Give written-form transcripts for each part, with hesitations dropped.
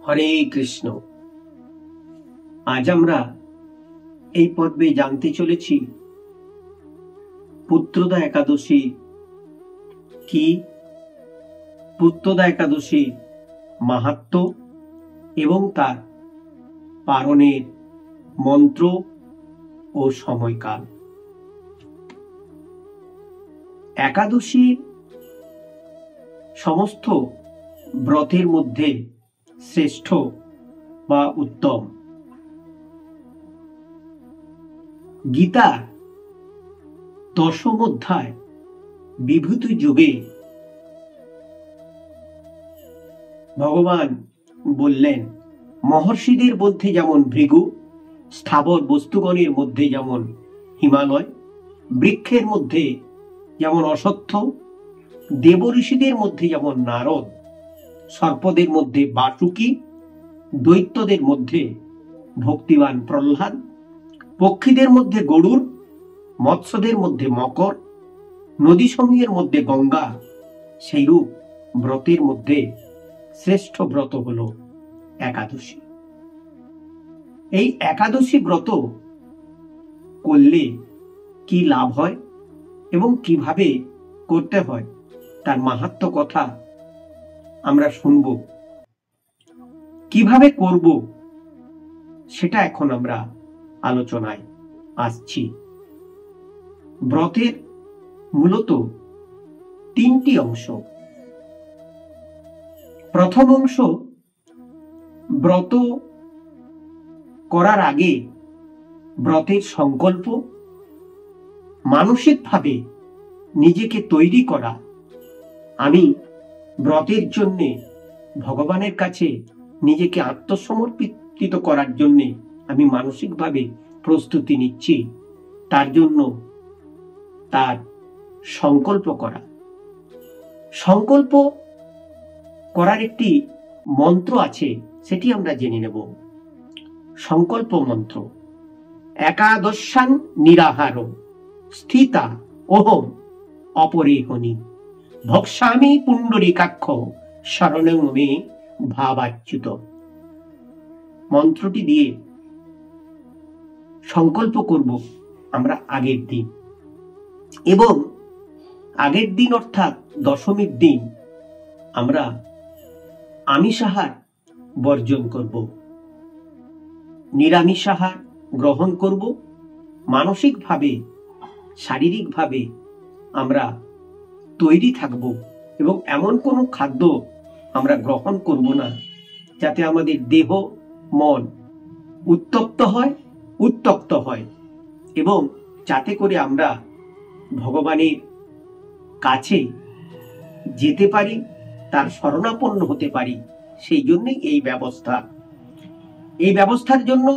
হরে কৃষ্ণ। আজ আমরা এই পর্বে জানতে চলেছি পুত্রদা একাদশী কি, পুত্রদা একাদশী মাহাত্ম্য এবং তার পালনের মন্ত্র ও সময়কাল। একাদশী সমস্ত ব্রতের মধ্যে শ্রেষ্ঠ বা উত্তম। গীতার 10ম অধ্যায় বিভূতি যোগে ভগবান বললেন, মহর্ষিদের মধ্যে যেমন ভৃগু, স্থাবর বস্তুগণের মধ্যে যেমন হিমালয়, বৃক্ষের মধ্যে যেমন অশ্বত্থ, দেবঋষিদের মধ্যে যেমন নারদ, সর্পদের মধ্যে বাসুকি, দৈত্যদের মধ্যে ভক্তিবান প্রহ্লাদ, পক্ষীদের মধ্যে গরুড়, মৎস্যদের মধ্যে মকর, নদীসমূহের মধ্যে গঙ্গা, সেইরূপ ব্রতের মধ্যে শ্রেষ্ঠ ব্রত হল একাদশী। এই একাদশী ব্রত করলে কি লাভ হয় এবং কিভাবে করতে হয় তার মাহাত্ম্য কথা আমরা শুনব। কিভাবে করব সেটা এখন আমরা আলোচনায় আসছি। ব্রতের মূলত 3টি অংশ। প্রথম অংশ, ব্রত করার আগে ব্রতের সংকল্প, মানসিকভাবে নিজেকে তৈরি করা। আমি ব্রতের জন্য ভগবানের কাছে নিজেকে আত্মসমর্পিত করার জন্য আমি মানসিকভাবে প্রস্তুতি নিচ্ছি, তার জন্য তার সংকল্প করা। সংকল্প করার একটি মন্ত্র আছে, সেটি আমরা জেনে নেব। সংকল্প মন্ত্র: একাদশান নিরাহার স্থিতা অহম অপরিহনি ভক্ষ্যামি পুণ্ডরীকাক্ষ শরণং মে ভাবাচ্যুত। মন্ত্রটি দিয়ে সংকল্প করব আমরা আগের দিন, এবং আগের দিন অর্থাৎ দশমীর দিন আমরা আমিষাহার বর্জন করব, নিরামিষাহার গ্রহণ করব। মানসিকভাবে, শারীরিকভাবে আমরা তৈরি থাকব এবং এমন কোনো খাদ্য আমরা গ্রহণ করব না যাতে আমাদের দেহ মন উত্তপ্ত হয় এবং যাতে করে আমরা ভগবানের কাছে যেতে পারি, তার শরণাপন্ন হতে পারি। সেই জন্যই এই ব্যবস্থা। এই ব্যবস্থার জন্য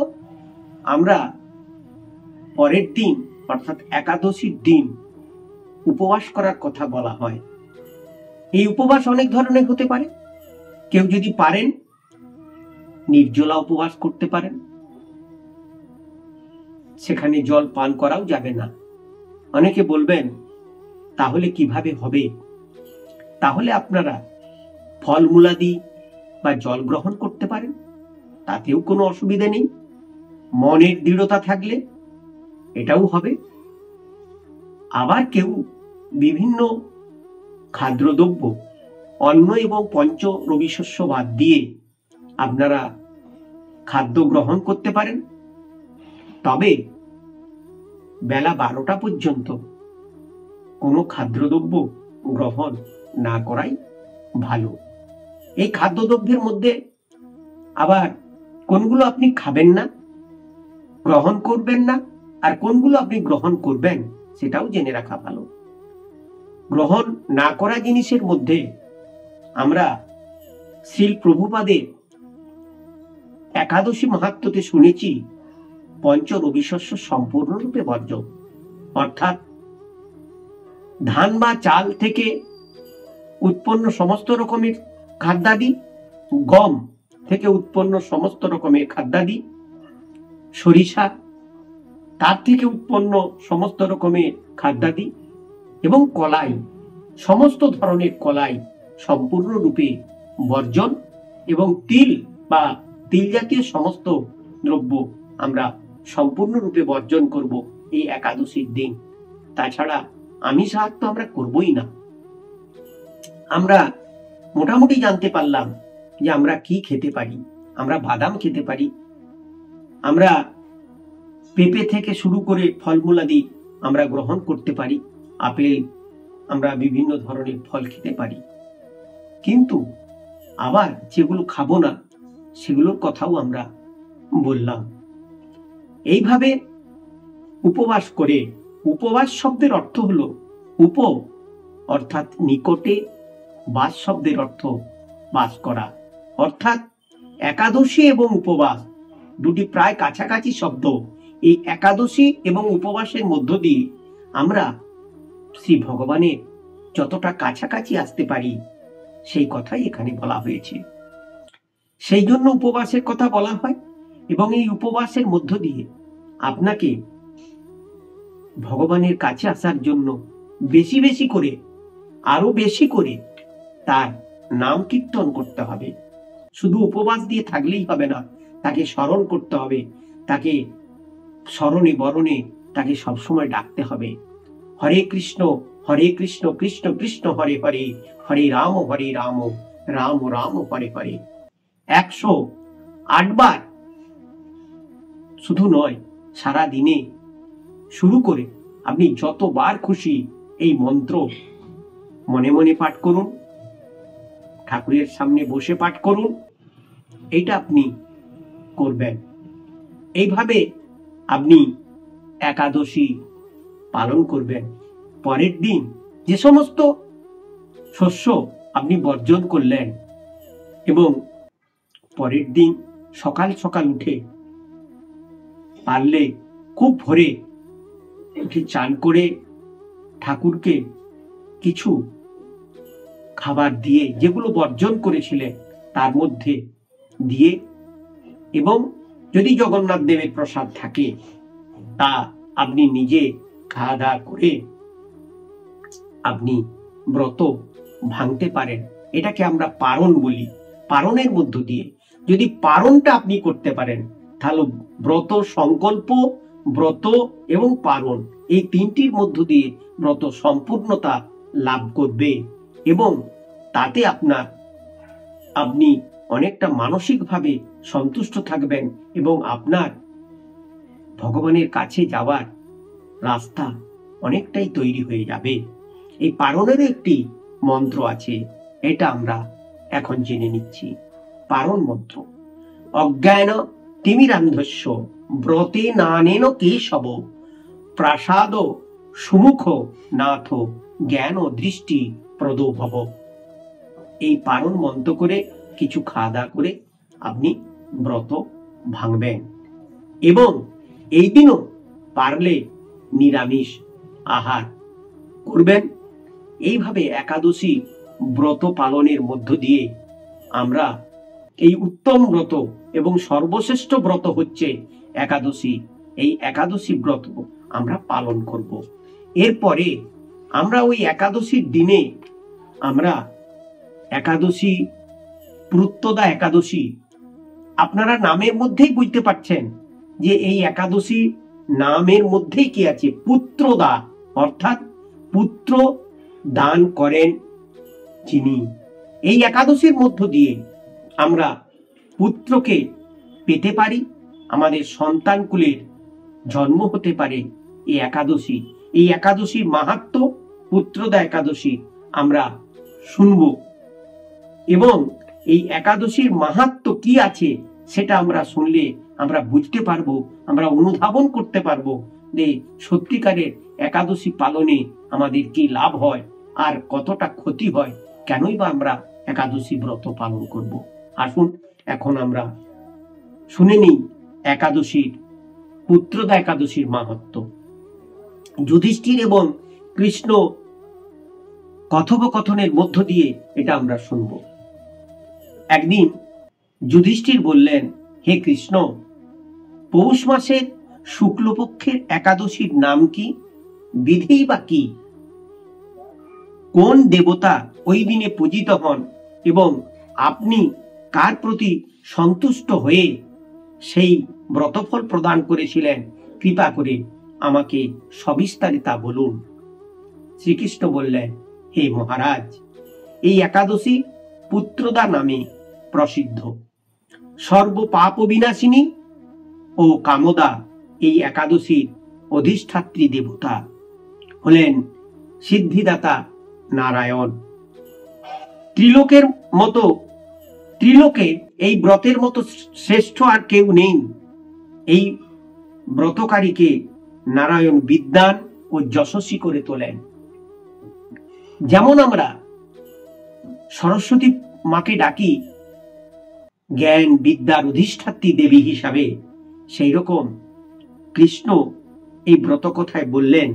আমরা পরের দিন অর্থাৎ একাদশীর দিন উপবাস করার কথা বলা হয়। এই উপবাস অনেক ধরনের হতে পারে। কেউ যদি পারেন নির্জলা উপবাস করতে পারেন, সেখানে জল পান করাও যাবে না। অনেকে বলবেন তাহলে কিভাবে হবে? তাহলে আপনারা ফলমূলাদি বা জল গ্রহণ করতে পারেন, তাতেও কোনো অসুবিধা নেই। মনের দৃঢ়তা থাকলে এটাও হবে। আবার কেউ বিভিন্ন খাদ্যদ্রব্য, অন্ন এবং পঞ্চ রবি শস্য বাদ দিয়ে আপনারা খাদ্য গ্রহণ করতে পারেন। তবে বেলা 12টা পর্যন্ত কোনো খাদ্যদ্রব্য গ্রহণ না করাই ভালো। এই খাদ্যদ্রব্যের মধ্যে আবার কোনগুলো আপনি খাবেন না, গ্রহণ করবেন না, আর কোনগুলো আপনি গ্রহণ করবেন সেটাও জেনে রাখা ভালো। গ্রহণ না করা জিনিসের মধ্যে আমরা শ্রীল প্রভুপাদের একাদশী মাহাত্ম্যতে শুনেছি পঞ্চ রবি শস্য সম্পূর্ণরূপে বর্জন, অর্থাৎ ধান বা চাল থেকে উৎপন্ন সমস্ত রকমের খাদ্যাদি, গম থেকে উৎপন্ন সমস্ত রকমের খাদ্যাদি, সরিষা তার থেকে উৎপন্ন সমস্ত রকমের খাদ্যাদি এবং কলাই, সমস্ত ধরনের কলাই সম্পূর্ণরূপে বর্জন এবং তিল বা তিল জাতীয় সমস্ত দ্রব্য আমরা সম্পূর্ণরূপে বর্জন করব এই একাদশীর দিন। তাছাড়া আমিষ আহার তো আমরা করবই না। আমরা মোটামুটি জানতে পারলাম যে আমরা কি খেতে পারি। আমরা বাদাম খেতে পারি, আমরা পেঁপে থেকে শুরু করে ফলমূলাদি আমরা গ্রহণ করতে পারি, আপেল, আমরা বিভিন্ন ধরনের ফল খেতে পারি। কিন্তু আবার যেগুলো খাবো না সেগুলোর কথাও আমরা বললাম। এইভাবে উপবাস করে, উপবাস শব্দের অর্থ হলো উপ অর্থাৎ নিকটে, বাস শব্দের অর্থ বাস করা, অর্থাৎ একাদশী এবং উপবাস দুটি প্রায় কাছাকাছি শব্দ। এই একাদশী এবং উপবাসের মধ্য দিয়ে আমরা শ্রী ভগবানের যতটা কাছাকাছি আসতে পারি সেই কথাই এখানে বলা হয়েছে। সেই জন্য উপবাসের কথা বলা হয়। এবং এই উপবাসের মধ্য দিয়ে আপনাকে ভগবানের কাছে আসার জন্য বেশি বেশি করে, আরো বেশি করে তার নাম কীর্তন করতে হবে। শুধু উপবাস দিয়ে থাকলেই হবে না, তাকে স্মরণ করতে হবে, তাকে স্মরণে বরণে তাকে সবসময় ডাকতে হবে। হরে কৃষ্ণ কৃষ্ণ কৃষ্ণ হরে হরে, হরে রাম রাম রাম হরে হরে। 108 বার শুধু নয়, সারা দিনে শুরু করে আপনি যতবার খুশি এই মন্ত্র মনে মনে পাঠ করুন, ঠাকুরের সামনে বসে পাঠ করুন। এইটা আপনি করবেন। এইভাবে আপনি একাদশী পালন করবেন। পরের দিন যে সমস্ত শস্য আপনি বর্জন করলেন, এবং পরের দিন সকাল সকাল উঠে পারলে খুব ভোরে উঠে চান করে ঠাকুরকে কিছু খাবার দিয়ে, যেগুলো বর্জন করেছিলেন তার মধ্যে দিয়ে, এবং যদি জগন্নাথ দেবের প্রসাদ থাকে তা আপনি নিজে খাওয়া দাওয়া করে আপনি ব্রত ভাঙতে পারেন। এটাকে আমরা পারণ বলি। পারণের মধ্য দিয়ে যদি পারণটা আপনি করতে পারেন, তাহলে ব্রত সংকল্প, ব্রত এবং পারণ এই তিনটির মধ্য দিয়ে ব্রত সম্পূর্ণতা লাভ করবে, এবং তাতে আপনি অনেকটা মানসিকভাবে সন্তুষ্ট থাকবেন, এবং আপনার ভগবানের কাছে যাওয়ার রাস্তা অনেকটাই তৈরি হয়ে যাবে। এই পারণের একটি মন্ত্র আছে, এটা আমরা এখন জেনে নিচ্ছি। পারণ মন্ত্র: অজ্ঞান তিমিরান্ধস্য ব্রতে নানেন কেশব, প্রাসাদ সুমুখ নাথ জ্ঞান দৃষ্টি প্রদো ভব। এই পারণ মন্ত্র করে কিছু খাওয়া দাওয়া করে আপনি ব্রত ভাঙবেন, এবং এই দিনও পারলে নিরামিষ আহার করবেন। এইভাবে একাদশী ব্রত পালনের মধ্য দিয়ে আমরা এই উত্তম ব্রত এবং সর্বশ্রেষ্ঠ ব্রত হচ্ছে একাদশী, এই একাদশী ব্রত আমরা পালন করব। এরপরে আমরা ওই একাদশীর দিনে আমরা একাদশী, পুত্রদা একাদশী, আপনারা নামের মধ্যেই বুঝতে পারছেন যে এই একাদশী নামের মধ্যেই কি আছে, পুত্রদা, অর্থাৎ পুত্র দান করেন যিনি। এই একাদশীর মধ্য দিয়ে আমরা পুত্রকে পেতে পারি, আমাদের সন্তান কুলের জন্ম হতে পারে এই একাদশী। এই একাদশীর মাহাত্ম্য, পুত্রদা একাদশী আমরা শুনব, এবং এই একাদশীর মাহাত্ম্য কি আছে সেটা আমরা শুনলে আমরা বুঝতে পারবো, আমরা অনুধাবন করতে পারবো যে সত্যিকারের একাদশী পালনে আমাদের কি লাভ হয় আর কতটা ক্ষতি হয়, কেনই বা আমরা একাদশী ব্রত পালন করব। আসুন এখন আমরা শুনে নিই একাদশীর, পুত্রদা একাদশীর মাহাত্ম্য। যুধিষ্ঠির এবং কৃষ্ণ কথোপকথনের মধ্য দিয়ে এটা আমরা শুনব। একদিন যুধিষ্ঠির বললেন, হে কৃষ্ণ, পৌষ মাসের শুক্লপক্ষের একাদশীর নাম কি, বিধি বা কি? কোন দেবতা ওই দিনে পূজিত হন এবং আপনি কার প্রতি সন্তুষ্ট হয়ে সেই ব্রতফল প্রদান করেছিলেন, কৃপা করে আমাকে সবিস্তারে তা বলুন। শ্রীকৃষ্ণ বললেন, হে মহারাজ, এই একাদশী পুত্রদা নামে প্রসিদ্ধ। সর্ব পাপ বিনাশিনী ও কামদা এই একাদশীর অধিষ্ঠাত্রী দেবতা হলেন সিদ্ধিদাতা নারায়ণ। ত্রিলোকে এই ব্রতের মতো শ্রেষ্ঠ আর কেউ নেই। এই ব্রতকারীকে নারায়ণ বিদ্বান ও যশস্বী করে তোলেন। যেমন আমরা সরস্বতী মাকে ডাকি জ্ঞান বিদ্যার অধিষ্ঠাত্রী দেবী হিসাবে, সেই রকম কৃষ্ণ এই ব্রত কথায় বললেন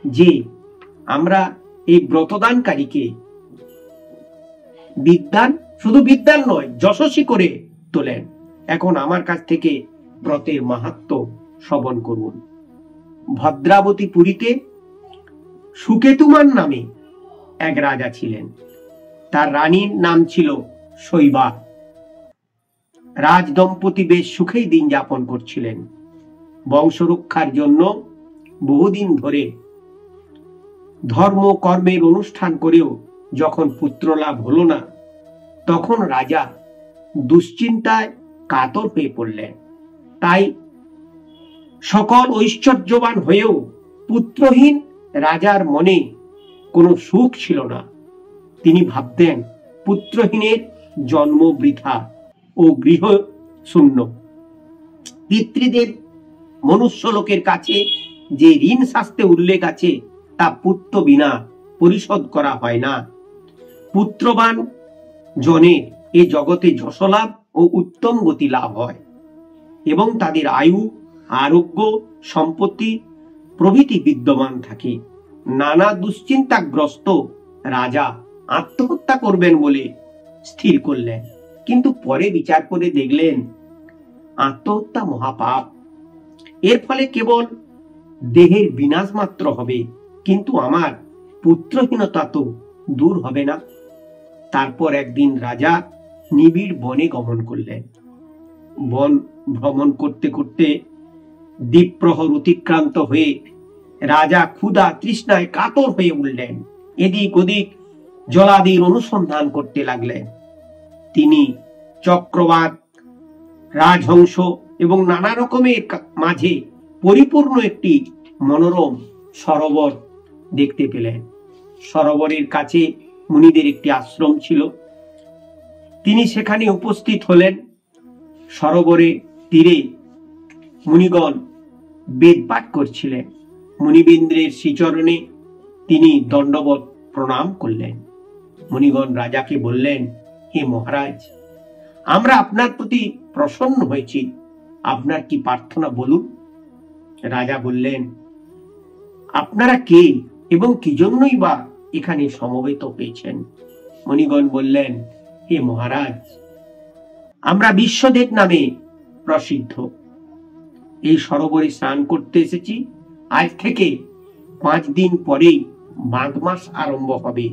যে আমরা এই ব্রতদানকারীকে বিদ্বান, শুধু বিদ্বান নয়, যশস্বী করে তোলেন। এখন আমার কাছ থেকে ব্রতের মাহাত্ম্য শ্রবণ করুন। ভদ্রাবতী পুরীতে সুকেতুমান নামে এক রাজা ছিলেন। তার রানীর নাম ছিল শৈবা। রাজ দম্পতি বেশ সুখেই দিন যাপন করছিলেন। বংশ রক্ষার জন্য বহুদিন ধরে ধর্ম কর্মের অনুষ্ঠান করেও যখন পুত্র লাভ হলো না, তখন রাজা দুশ্চিন্তায় কাতর হয়ে পড়লেন। তাই সকল ঐশ্বর্যবান হয়েও পুত্রহীন রাজার মনে কোনো সুখ ছিল না। তিনি ভাবতেন, পুত্রহীনের জন্ম বৃথা ও গৃহ শূন্য। পিতৃদেব মনুষ্য লোকের কাছে যে ঋণ শাস্ত্রে উল্লেখ আছে, তা পুত্র বিনা পরিশোধ করা হয় না। পুত্রবান জনে এ জগতে যশলাভ ও উত্তম গতি লাভ হয় এবং তাদের আয়ু, আরোগ্য, সম্পত্তি প্রভৃতি বিদ্যমান থাকে। নানা দুশ্চিন্তাগ্রস্ত রাজা আত্মহত্যা করবেন বলে স্থির করলেন, কিন্তু পরে বিচার করে দেখলেন আত্মহত্যা মহাপাপ। এর ফলে কেবল দেহের বিনাশ মাত্র হবে, কিন্তু আমার পুত্রহীনতা তো দূর হবে না। তারপর একদিন রাজা নিবিড় বনে গমন করলেন। বন ভ্রমণ করতে করতে দ্বীপ্রহর অতিক্রান্ত হয়ে রাজা ক্ষুধা তৃষ্ণায় কাতর হয়ে উঠলেন। এদিক ওদিক জলাদির অনুসন্ধান করতে লাগলেন। তিনি চক্রবাক, রাজহংস এবং নানা রকমের মাঝে পরিপূর্ণ একটি মনোরম সরোবর দেখতে পেলেন। সরোবরের কাছে মুনিদের একটি আশ্রম ছিল। তিনি সেখানে উপস্থিত হলেন। সরোবরের তীরে মুনিগণ বেদপাঠ করছিলেন। মুনিবৃন্দের শ্রীচরণে তিনি দণ্ডবত প্রণাম করলেন। মুনিগণ রাজাকে বললেন, হে মহারাজ, আমরা আপনার প্রতি প্রসন্ন হয়েছি, আপনার কি প্রার্থনা বলুন। রাজা বললেন, আপনারা কে এবং কি জন্যই বা এখানে সমবেত হয়েছেন। মুনিগণ বললেন, হে মহারাজ, আমরা বিশ্বদেব নামে প্রসিদ্ধ। এই সরোবরে স্নান করতে এসেছি। আজ থেকে 5 দিন পরেই মাঘ মাস আরম্ভ হবে।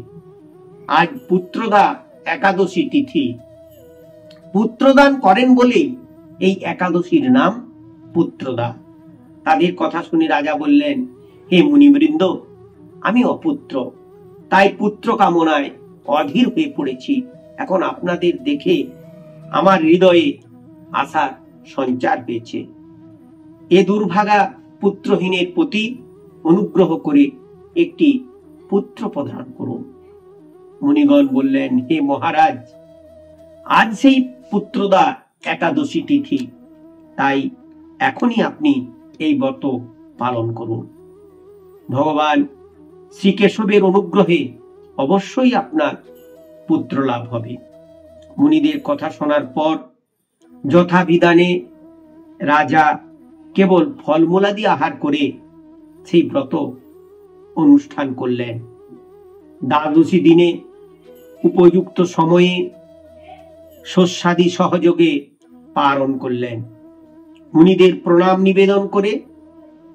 আজ পুত্রদা একাদশী তিথি। পুত্রদান করেন বলেই এই একাদশীর নাম পুত্রদা। তাদের কথা শুনে রাজা বললেন, হে মুনিবৃন্দ, আমি অপুত্র, তাই পুত্র কামনায় অধীর হয়ে পড়েছি। এখন আপনাদের দেখে আমার হৃদয়ে আশার সঞ্চার হয়েছে। এ দুর্ভাগা পুত্রহীনের প্রতি অনুগ্রহ করে একটি পুত্র প্রদান করুন। মুনিগণ বললেন, হে মহারাজ, আজ সেই পুত্রদা একাদশী তিথি, তাই এখনই আপনি এই ব্রত পালন করুন। ভগবান শ্রীকেশবের অনুগ্রহে অবশ্যই আপনার পুত্র লাভ হবে। মুনিদের কথা শোনার পর যথাবিধানে রাজা কেবল ফলমূলাদি আহার করে সেই ব্রত অনুষ্ঠান করলেন। দ্বাদশী দিনে উপযুক্ত সময়ে শস্যাদি সহযোগে পালন করলেন। মুনিদের প্রণাম নিবেদন করে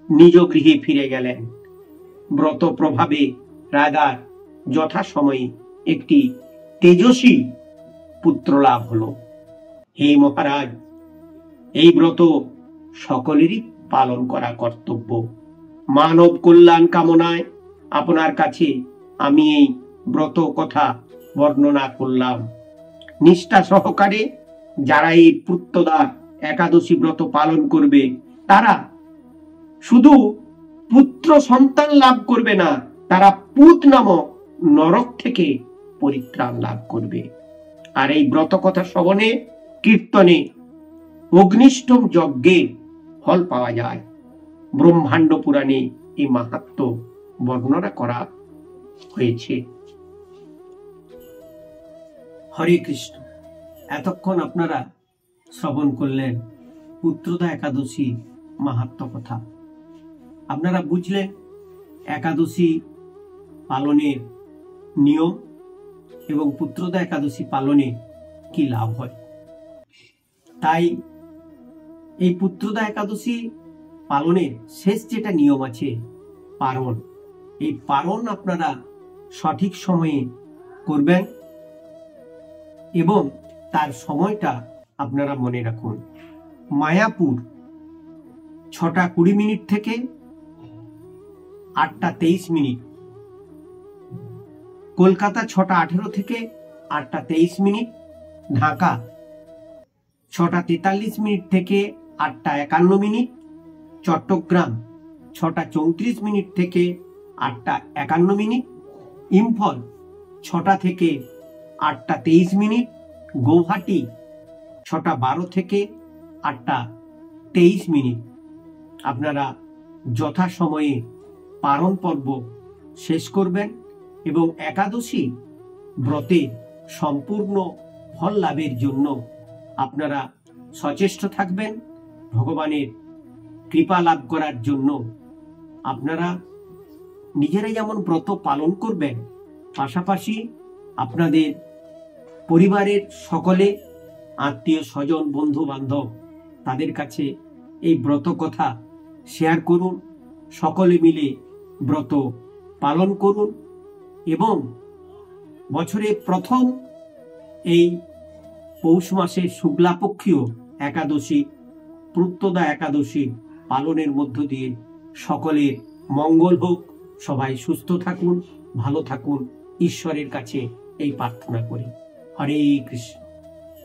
নিজ গৃহে ফিরে গেলেন। ব্রত প্রভাবে রাজার যথাসময়ে একটি তেজস্বী পুত্র লাভ হলো। হে মহারাজ, এই ব্রত সকলেরই পালন করা কর্তব্য। মানব কল্যাণ কামনায় আপনার কাছে আমি এই ব্রত কথা বর্ণনা করলাম। নিষ্ঠা সহকারে যারা এই পুত্রদা একাদশী ব্রত পালন করবে, তারা শুধু পুত্র সন্তান লাভ করবে না, তারা পুত নামক নরক থেকে পরিত্রাণ লাভ করবে। আর এই ব্রত কথা শ্রবণে, কীর্তনে, অগ্নিষ্ঠম যজ্ঞে ফল পাওয়া যায়। ব্রহ্মাণ্ড পুরাণে এই মাহাত্ম্য বর্ণনা করা হয়েছে। হরে কৃষ্ণ। এতক্ষণ আপনারা শ্রবণ করলেন পুত্রদা একাদশী মাহাত্ম্য কথা। আপনারা বুঝলেন একাদশী পালনের নিয়ম এবং পুত্রদা একাদশী পালনে কি লাভ হয়। তাই এই পুত্রদা একাদশী পালনের শেষ যেটা নিয়ম আছে, পারণ, এই পারণ আপনারা সঠিক সময়ে করবেন এবং তার সময়টা আপনারা মনে রাখুন। মায়াপুর 6:20 থেকে 8:23, কলকাতা 6:18 থেকে 8:23, ঢাকা 6:43 থেকে 8:51, চট্টগ্রাম 6:34 থেকে 8:51, ইম্ফল 6টা থেকে 8:23, গৌহাটি 6:12 থেকে 8:23। আপনারা যথাসময়ে পারণ পর্ব শেষ করবেন এবং একাদশী ব্রতে সম্পূর্ণ ফল লাভের জন্য আপনারা সচেষ্ট থাকবেন। ভগবানের কৃপা লাভ করার জন্য আপনারা নিজেরা যেমন ব্রত পালন করবেন, পাশাপাশি আপনাদের পরিবারের সকলে, আত্মীয় স্বজন, বন্ধু বান্ধব, তাদের কাছে এই ব্রত কথা শেয়ার করুন। সকলে মিলে ব্রত পালন করুন এবং বছরে প্রথম এই পৌষ মাসের শুক্লাপক্ষীয় একাদশী, পুত্রদা একাদশী পালনের মধ্য দিয়ে সকলের মঙ্গল হোক। সবাই সুস্থ থাকুন, ভালো থাকুন, ঈশ্বরের কাছে এই প্রার্থনা করি। হরে কৃষ্ণ।